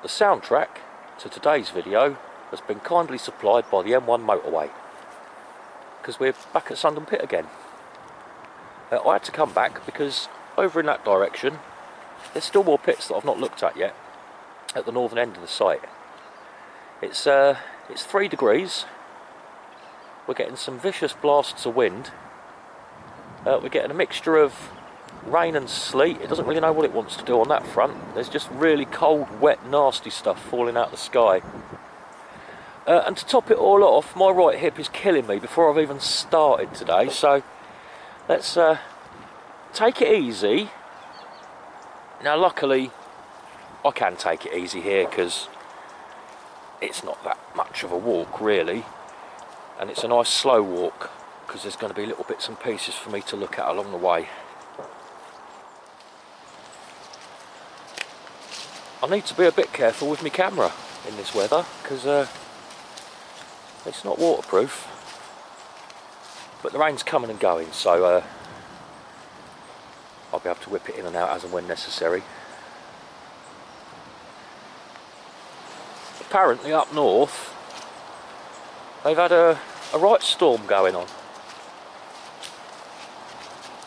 The soundtrack to today's video has been kindly supplied by the M1 motorway, because we're back at Sundon Pit again. I had to come back because over in that direction there's still more pits that I've not looked at yet at the northern end of the site. It's 3 degrees, we're getting some vicious blasts of wind, we're getting a mixture of rain and sleet. It doesn't really know what it wants to do on that front. There's just really cold, wet, nasty stuff falling out of the sky. And to top it all off, my right hip is killing me before I've even started today, so let's take it easy. Now luckily I can take it easy here because it's not that much of a walk really, and it's a nice slow walk because there's going to be little bits and pieces for me to look at along the way. I need to be a bit careful with my camera in this weather because it's not waterproof, but the rain's coming and going, so I'll be able to whip it in and out as and when necessary. Apparently up north they've had a right storm going on.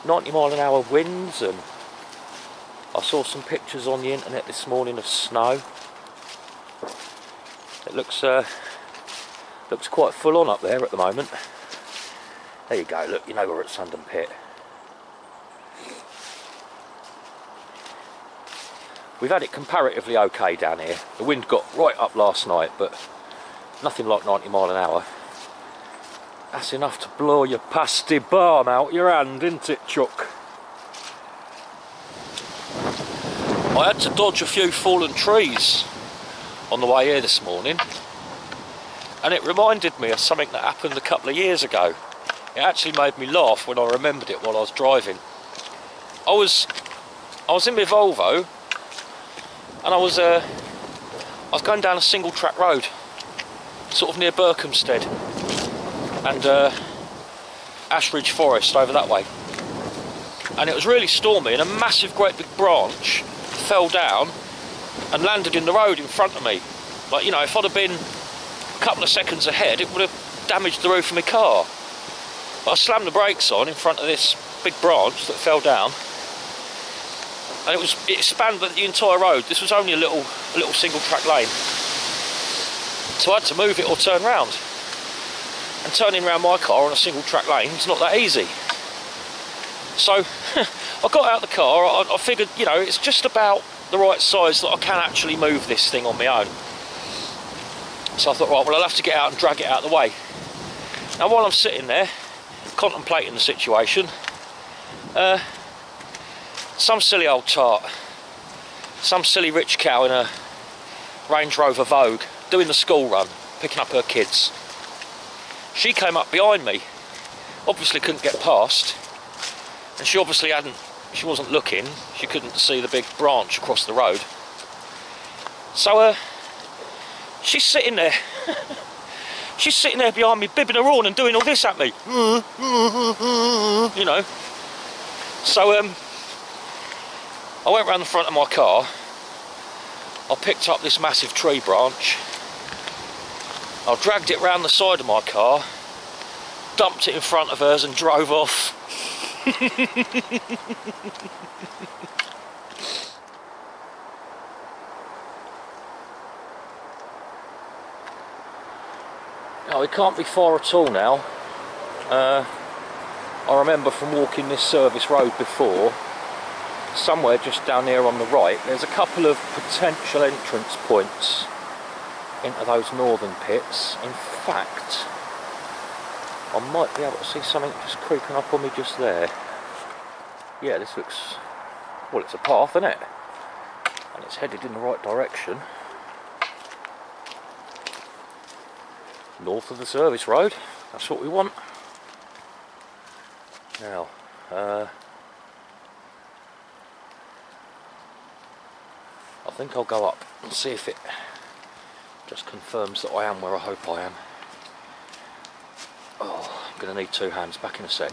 90-mile-an-hour winds, and I saw some pictures on the internet this morning of snow. It looks quite full on up there at the moment. There you go, look, you know we're at Sundon Pit. We've had it comparatively okay down here. The wind got right up last night, but nothing like 90 mile an hour. That's enough to blow your pasty balm out your hand, isn't it, Chuck? I had to dodge a few fallen trees on the way here this morning, and it reminded me of something that happened a couple of years ago. It actually made me laugh when I remembered it while I was driving. I was in my Volvo, and I was going down a single track road, sort of near Berkhamsted and Ashridge Forest over that way, and it was really stormy, and a massive great big branch fell down and landed in the road in front of me. Like, you know, if I'd have been a couple of seconds ahead, it would have damaged the roof of my car. But I slammed the brakes on in front of this big branch that fell down, and it spanned the entire road. This was only a little single track lane, so I had to move it or turn round. And turning around my car on a single track lane is not that easy. So I got out of the car. I figured, you know, it's just about the right size that I can actually move this thing on my own. So I thought, right, well, I'll have to get out and drag it out of the way. Now while I'm sitting there contemplating the situation, some silly old tart, some silly rich cow in a Range Rover Vogue doing the school run, picking up her kids. She came up behind me, obviously couldn't get past, and she wasn't looking, she couldn't see the big branch across the road. So she's sitting there, she's sitting there behind me, bibbing her horn and doing all this at me, you know. So I went round the front of my car, I picked up this massive tree branch, I dragged it round the side of my car, dumped it in front of hers and drove off. No, it can't be far at all now. I remember from walking this service road before, somewhere just down here on the right, there's a couple of potential entrance points into those northern pits. In fact, I might be able to see something just creeping up on me just there. Yeah, this looks, well, it's a path, isn't it? And it's headed in the right direction. North of the service road, that's what we want. Now, I think I'll go up and see if it just confirms that I am where I hope I am. Oh, I'm going to need 2 hands, back in a sec.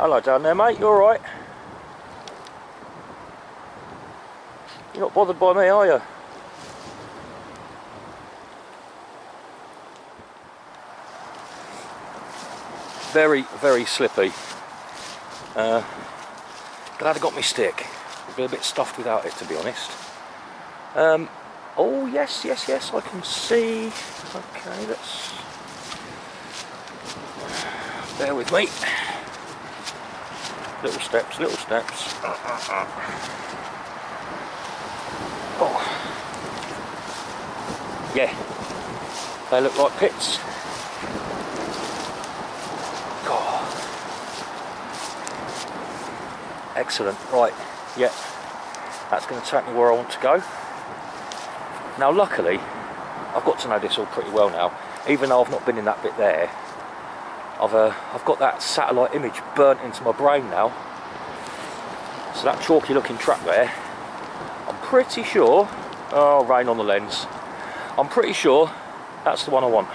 Hello down there, mate, you alright? You're not bothered by me, are you? Very, very slippy. Glad I got my stick. I'd be a bit stuffed without it, to be honest. Oh yes, yes, yes, I can see. Okay, let's... Bear with me. Little steps, little steps. Oh. Yeah, they look like pits. God. Excellent, right, yeah, that's going to take me where I want to go. Now luckily, I've got to know this all pretty well now, even though I've not been in that bit there. I've got that satellite image burnt into my brain now. So that chalky looking track there, I'm pretty sure, oh, rain on the lens, I'm pretty sure that's the one I want.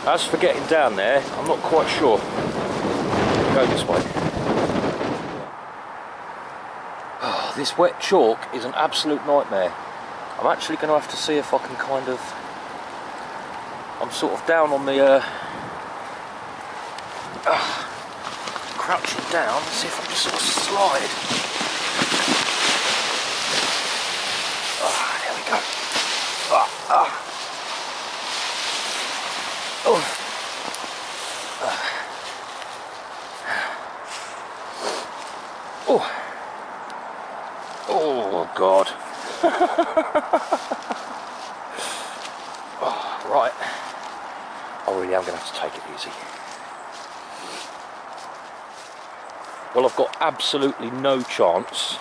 As for getting down there, I'm not quite sure. Go this way. Oh, this wet chalk is an absolute nightmare. I'm actually going to have to see if I can kind of... I'm sort of down on the... crouching down, see if I can just sort of slide. There we go. Oh God. Oh, right. I really am going to have to take it easy. Well, I've got absolutely no chance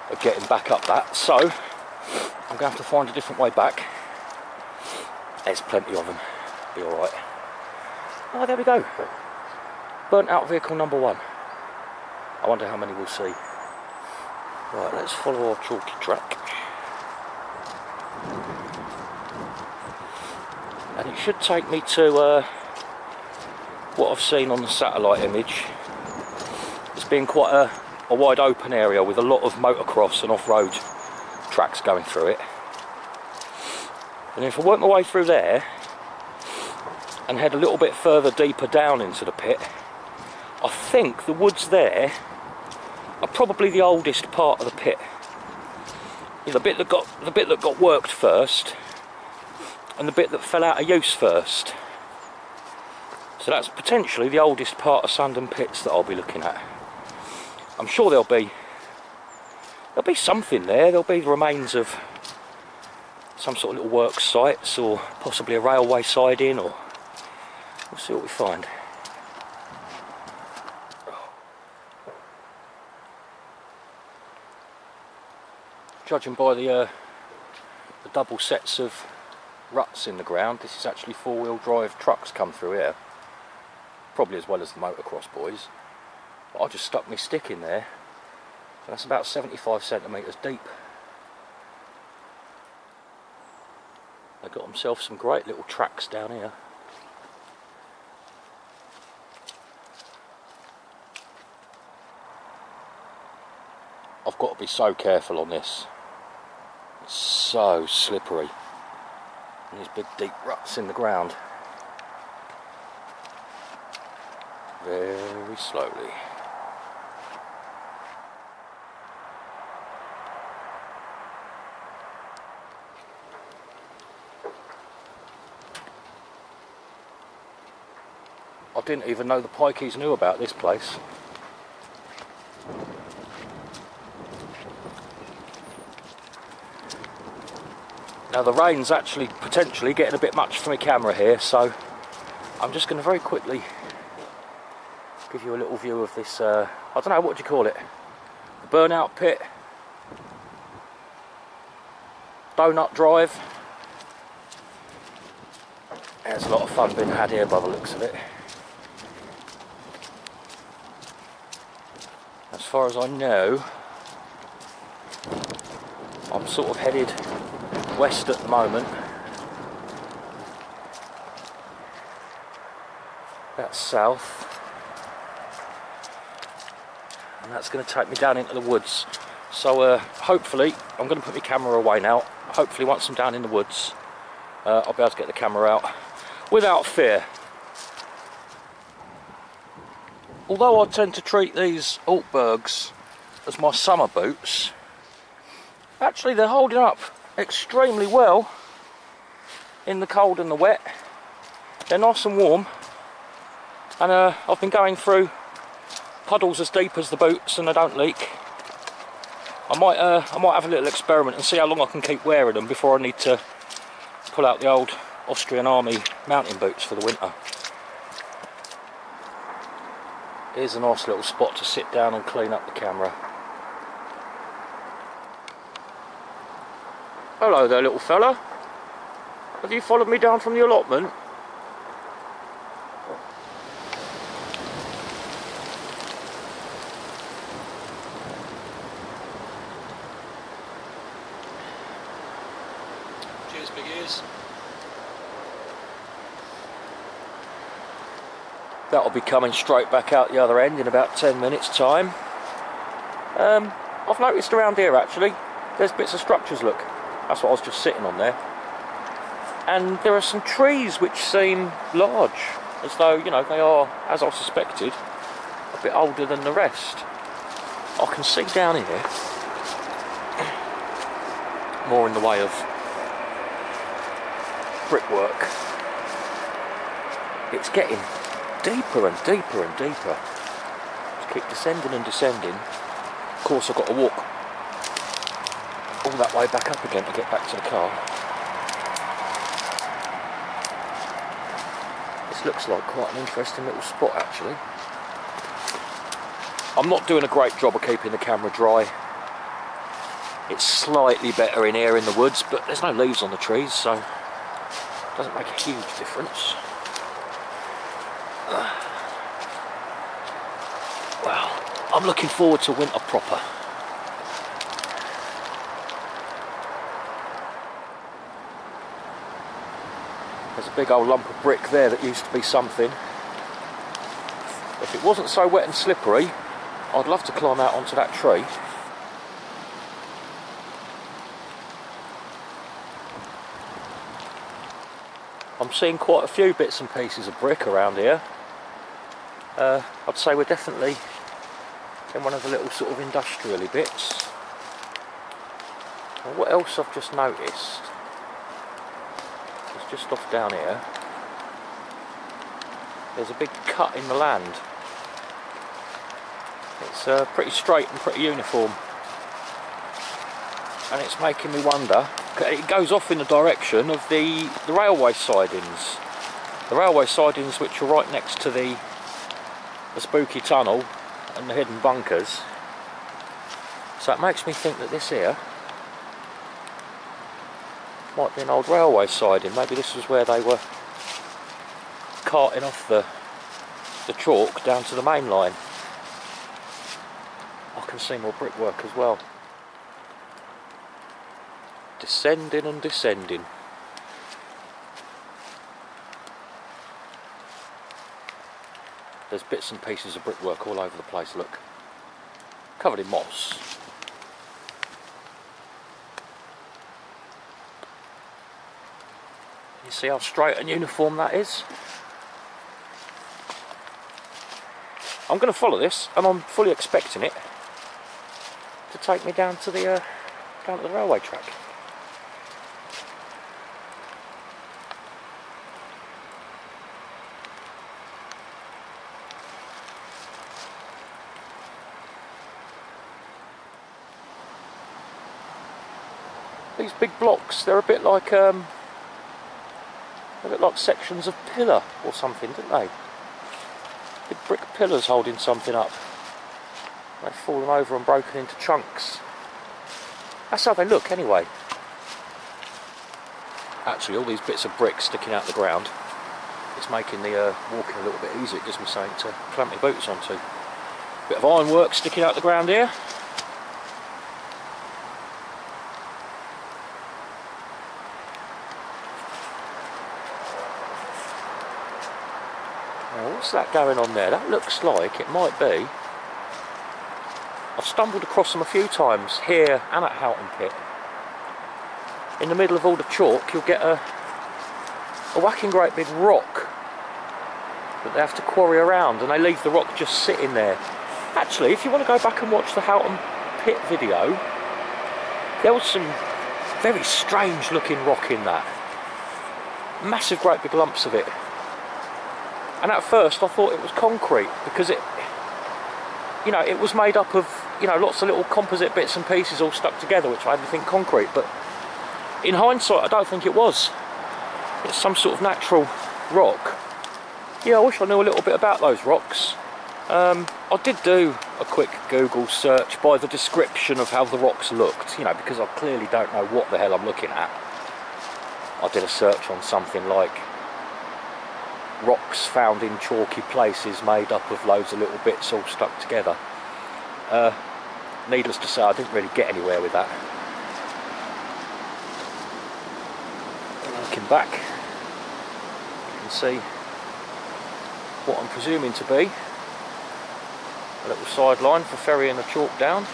of getting back up that, so I'm going to have to find a different way back. There's plenty of them. Be alright. Oh, there we go. Burnt out vehicle number 1. I wonder how many we'll see. Right, let's follow our chalky track. And it should take me to what I've seen on the satellite image. It's been quite a wide open area with a lot of motocross and off-road tracks going through it. And if I work my way through there and head a little bit further deeper down into the pit, I think the woods there are probably the oldest part of the pit. The bit that got worked first, and the bit that fell out of use first. So that's potentially the oldest part of Sundon Pits that I'll be looking at. I'm sure there'll be something there. There'll be the remains of some sort of little work sites, or possibly a railway siding, or we'll see what we find. Judging by the double sets of ruts in the ground, this is actually four-wheel drive trucks come through here, probably as well as the motocross boys. But I just stuck my stick in there, and that's about 75 centimetres deep. They got themselves some great little tracks down here. I've got to be so careful on this. It's so slippery. And these big deep ruts in the ground. Very slowly. I didn't even know the pikeys knew about this place. Now the rain's actually potentially getting a bit much for my camera here, so I'm just going to very quickly give you a little view of this, I don't know, what do you call it? The Burnout pit. Donut drive. There's a lot of fun being had here by the looks of it. As far as I know, I'm sort of headed west at the moment. that's south. And that's going to take me down into the woods. So hopefully, I'm going to put my camera away now. Hopefully once I'm down in the woods, I'll be able to get the camera out without fear. Although I tend to treat these Altbergs as my summer boots, actually they're holding up extremely well in the cold and the wet. They're nice and warm, and I've been going through puddles as deep as the boots and they don't leak. I might have a little experiment and see how long I can keep wearing them before I need to pull out the old Austrian Army mountain boots for the winter. Here's a nice little spot to sit down and clean up the camera. Hello there, little fella. Have you followed me down from the allotment? Cheers, big ears. That'll be coming straight back out the other end in about 10 minutes time. I've noticed around here actually, there's bits of structures, look. That's what I was just sitting on there. And there are some trees which seem large, as though, you know, they are, as I suspected, a bit older than the rest. I can see down here, more in the way of brickwork. It's getting deeper and deeper and deeper. Just keep descending and descending. Of course I've got to walk all that way back up again to get back to the car. This looks like quite an interesting little spot actually. I'm not doing a great job of keeping the camera dry. It's slightly better in here in the woods, but there's no leaves on the trees, so it doesn't make a huge difference. Well, I'm looking forward to winter proper. There's a big old lump of brick there that used to be something. If it wasn't so wet and slippery, I'd love to climb out onto that tree. I'm seeing quite a few bits and pieces of brick around here. I'd say we're definitely in one of the little sort of industrially bits. And what else I've just noticed is just off down here, there's a big cut in the land. It's pretty straight and pretty uniform, and it's making me wonder. It goes off in the direction of the railway sidings. The railway sidings which are right next to the spooky tunnel and the hidden bunkers. So it makes me think that this here might be an old railway siding. Maybe this was where they were carting off the chalk down to the main line. I can see more brickwork as well. Descending and descending. There's bits and pieces of brickwork all over the place, look. Covered in moss. You see how straight and uniform that is? I'm going to follow this, and I'm fully expecting it to take me down to the railway track. These big blocks, they're a bit like sections of pillar or something, don't they? Big brick pillars holding something up. They've fallen over and broken into chunks. That's how they look anyway. Actually, all these bits of brick sticking out the ground, it's making the walking a little bit easier. It gives me something to clamp my boots onto. Bit of ironwork sticking out the ground here. What's that going on there? That looks like it might be. I've stumbled across them a few times here and at Sundon Pit. In the middle of all the chalk, you'll get a whacking great big rock that they have to quarry around, and they leave the rock just sitting there. Actually, if you want to go back and watch the Sundon Pit video, there was some very strange looking rock in that. Massive great big lumps of it. And at first I thought it was concrete, because it, you know, it was made up of, you know, lots of little composite bits and pieces all stuck together, which I had to think concrete, but in hindsight I don't think it was. It's some sort of natural rock. Yeah, I wish I knew a little bit about those rocks. I did do a quick Google search by the description of how the rocks looked, you know, because I clearly don't know what the hell I'm looking at. I did a search on something like rocks found in chalky places made up of loads of little bits all stuck together. Needless to say, I didn't really get anywhere with that. Looking back, you can see what I'm presuming to be a little sideline for ferrying the chalk down.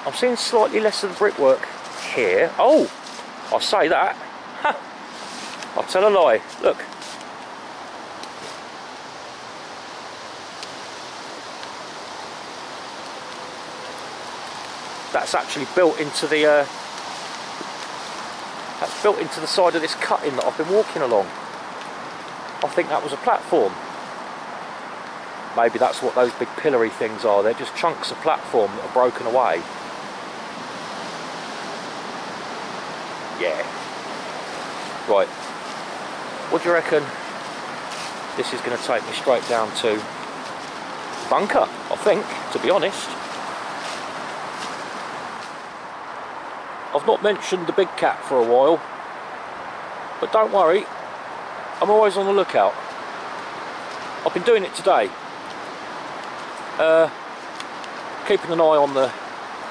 I'm seeing slightly less of the brickwork here. Oh, I say that. Ha! I'll tell a lie. Look. That's actually built into the that's built into the side of this cutting that I've been walking along. I think that was a platform. Maybe that's what those big pillory things are. They're just chunks of platform that are broken away. Yeah. Right. What do you reckon? This is going to take me straight down to bunker, I think, to be honest. I've not mentioned the big cat for a while, but don't worry, I'm always on the lookout. I've been doing it today. Keeping an eye on the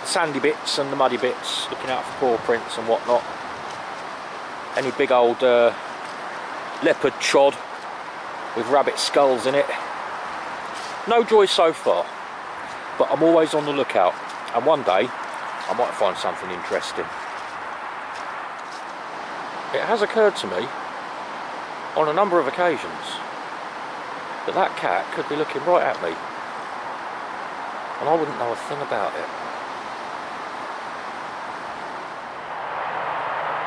sandy bits and the muddy bits, looking out for paw prints and whatnot. Any big old leopard chod with rabbit skulls in it. No joy so far, but I'm always on the lookout, and one day I might find something interesting. It has occurred to me on a number of occasions that that cat could be looking right at me, and I wouldn't know a thing about it.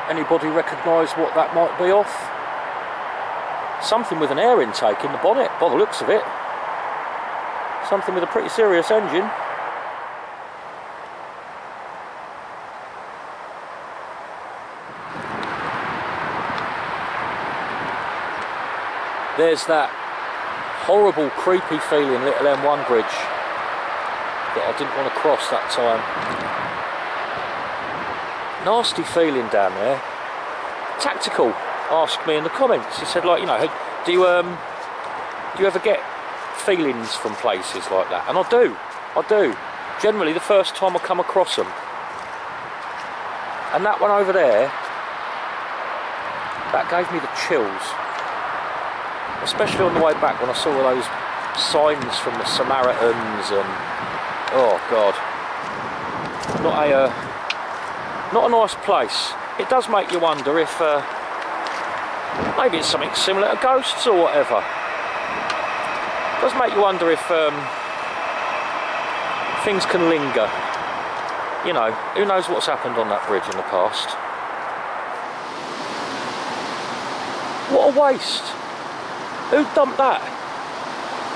Anybody recognise what that might be off? Something with an air intake in the bonnet, by the looks of it. Something with a pretty serious engine. There's that horrible, creepy feeling little M1 bridge that I didn't want to cross that time. Nasty feeling down there. Tactical asked me in the comments. He said, like, you know, do you ever get feelings from places like that? And I do. Generally, the first time I come across them. And that one over there, that gave me the chills. Especially on the way back when I saw all those signs from the Samaritans and, oh God, not a nice place. It does make you wonder if maybe it's something similar to ghosts or whatever. It does make you wonder if things can linger. You know, who knows what's happened on that bridge in the past. What a waste. Who dumped that?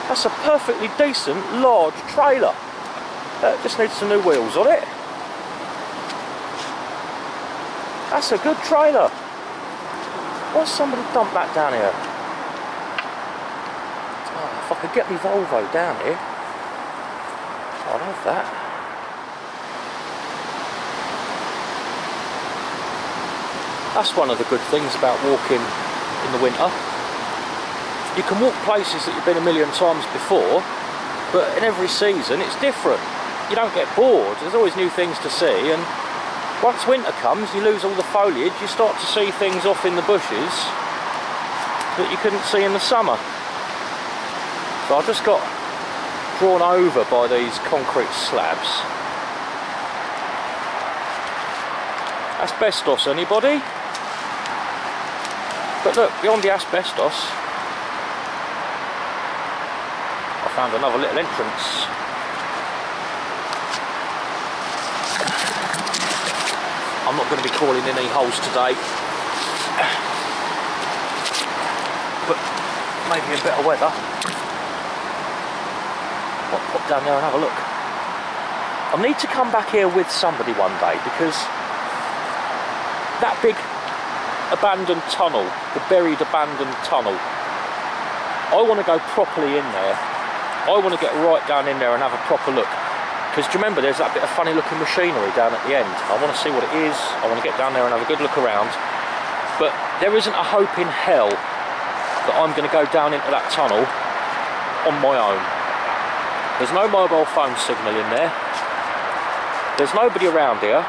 That's a perfectly decent, large trailer. Just needs some new wheels on it. That's a good trailer. Why's somebody dumped that down here? Oh, if I could get my Volvo down here, I'd have that. That's one of the good things about walking in the winter. You can walk places that you've been a million times before, but in every season it's different. You don't get bored, there's always new things to see, and once winter comes, you lose all the foliage, you start to see things off in the bushes that you couldn't see in the summer. So I just got drawn over by these concrete slabs. Asbestos, anybody? But look, beyond the asbestos, I found another little entrance. I'm not going to be calling in any holes today, but maybe in better weather. I'll pop down there and have a look. I need to come back here with somebody one day, because that big abandoned tunnel, the buried abandoned tunnel, I want to go properly in there. I want to get right down in there and have a proper look. Because do you remember there's that bit of funny looking machinery down at the end? I want to see what it is. I want to get down there and have a good look around. But there isn't a hope in hell that I'm going to go down into that tunnel on my own. There's no mobile phone signal in there. There's nobody around here.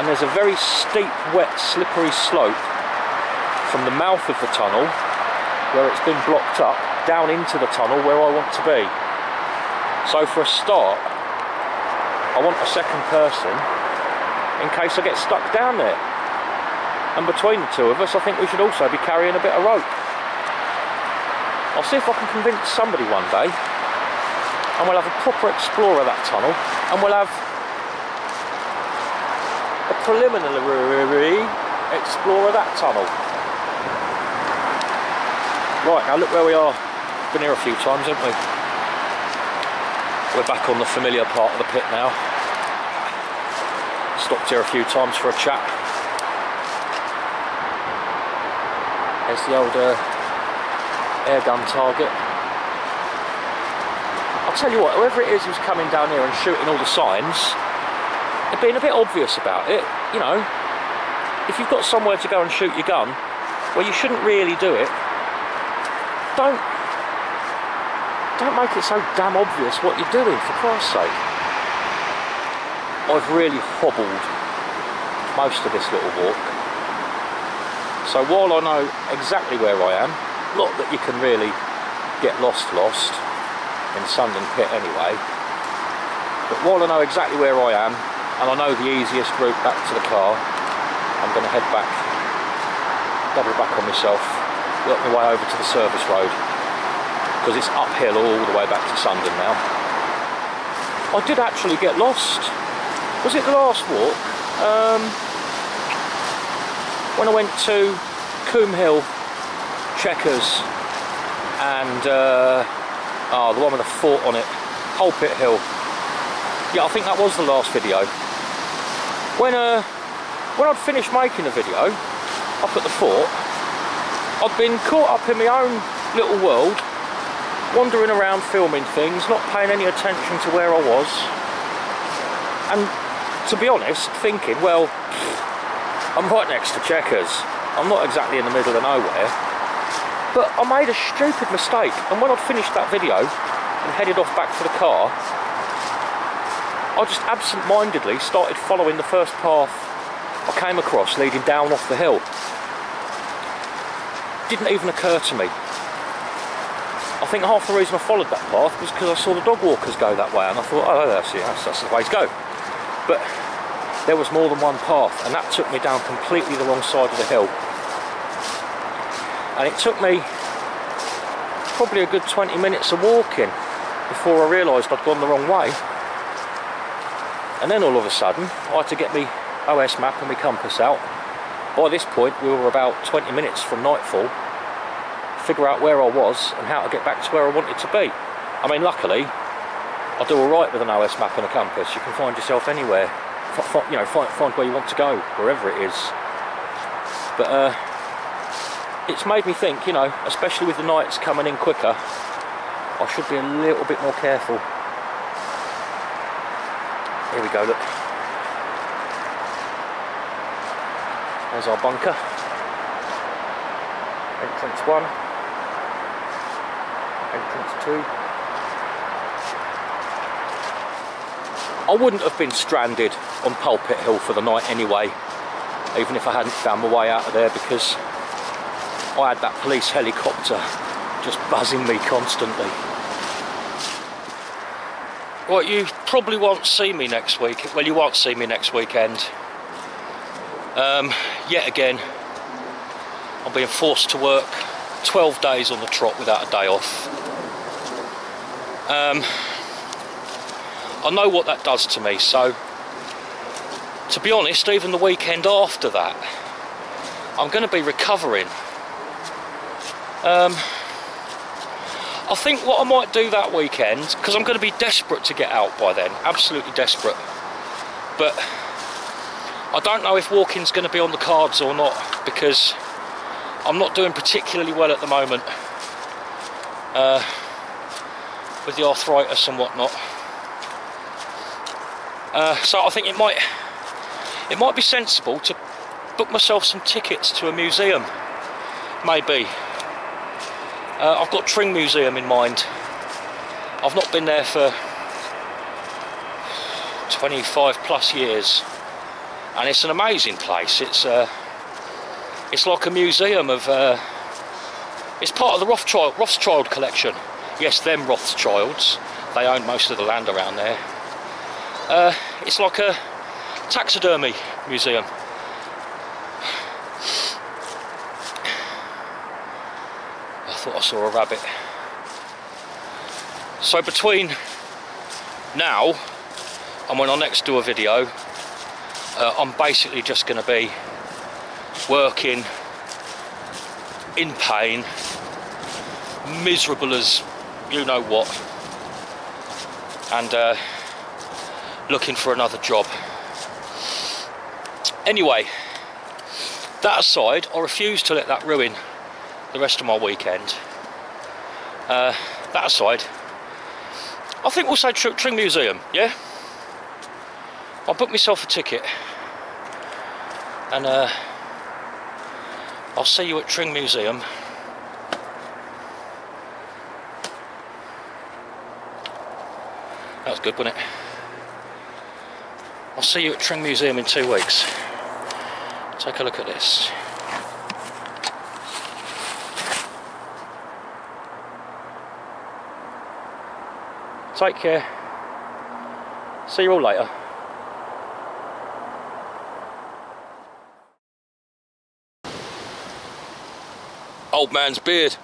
And there's a very steep, wet, slippery slope from the mouth of the tunnel, where it's been blocked up, down into the tunnel where I want to be. So for a start, I want a second person in case I get stuck down there. And between the two of us, I think we should also be carrying a bit of rope. I'll see if I can convince somebody one day, and we'll have a proper explore of that tunnel, and we'll have a preliminary explore of that tunnel. Right, now look where we are. Been here a few times, haven't we? We're back on the familiar part of the pit now. Stopped here a few times for a chat. There's the old air gun target. I'll tell you what, whoever it is who's coming down here and shooting all the signs, they're being a bit obvious about it. You know, if you've got somewhere to go and shoot your gun, well, you shouldn't really do it. Don't make it so damn obvious what you're doing, for Christ's sake. I've really hobbled most of this little walk. So while I know exactly where I am, not that you can really get lost in Sundon Pit anyway, but while I know exactly where I am, and I know the easiest route back to the car, I'm going to head back, double back on myself, work my way over to the service road, because it's uphill all the way back to Sundon now. I did actually get lost. Was it the last walk? When I went to Coombe Hill, Checkers, and the one with the fort on it, Pulpit Hill. Yeah, I think that was the last video. When I'd finished making the video up at the fort, I'd been caught up in my own little world, wandering around filming things, not paying any attention to where I was, and to be honest, thinking, well, I'm right next to Checkers, I'm not exactly in the middle of nowhere, but I made a stupid mistake, and when I'd finished that video and headed off back to the car, I just absent-mindedly started following the first path I came across leading down off the hill. Didn't even occur to me. I think half the reason I followed that path was because I saw the dog walkers go that way, and I thought, oh, that's the way to go. But there was more than one path, and that took me down completely the wrong side of the hill. And it took me probably a good 20 minutes of walking before I realised I'd gone the wrong way. And then all of a sudden, I had to get my OS map and my compass out. By this point, we were about 20 minutes from nightfall, figure out where I was and how to get back to where I wanted to be. I mean, luckily, I do alright with an OS map and a compass. You can find yourself anywhere, you know, find where you want to go, wherever it is. But it's made me think, you know, especially with the nights coming in quicker, I should be a little bit more careful. Here we go, look. There's our bunker. Entrance 1. Entrance 2. I wouldn't have been stranded on Pulpit Hill for the night anyway, even if I hadn't found my way out of there, because I had that police helicopter just buzzing me constantly. Right, you probably won't see me next week. Well, you won't see me next weekend. Yet again, I'm being forced to work 12 days on the trot without a day off. I know what that does to me, so to be honest, even the weekend after that, I'm going to be recovering. I think what I might do that weekend, because I'm going to be desperate to get out by then, absolutely desperate, but I don't know if walking's going to be on the cards or not, because I'm not doing particularly well at the moment with the arthritis and whatnot. So I think it might be sensible to book myself some tickets to a museum, maybe. I've got Tring Museum in mind. I've not been there for 25 plus years, and it's an amazing place. It's like a museum of. It's part of the Rothschild collection. Yes, them Rothschilds. They own most of the land around there. It's like a taxidermy museum. I thought I saw a rabbit. So between now and when I next do a video, I'm basically just going to be working in pain, miserable as you know what, and looking for another job. Anyway, that aside, I refuse to let that ruin the rest of my weekend. That aside, I think we'll say Tring Museum, yeah? I'll book myself a ticket, and I'll see you at Tring Museum. That was good, wasn't it? I'll see you at Tring Museum in 2 weeks. Take a look at this. Take care. See you all later. Old man's beard.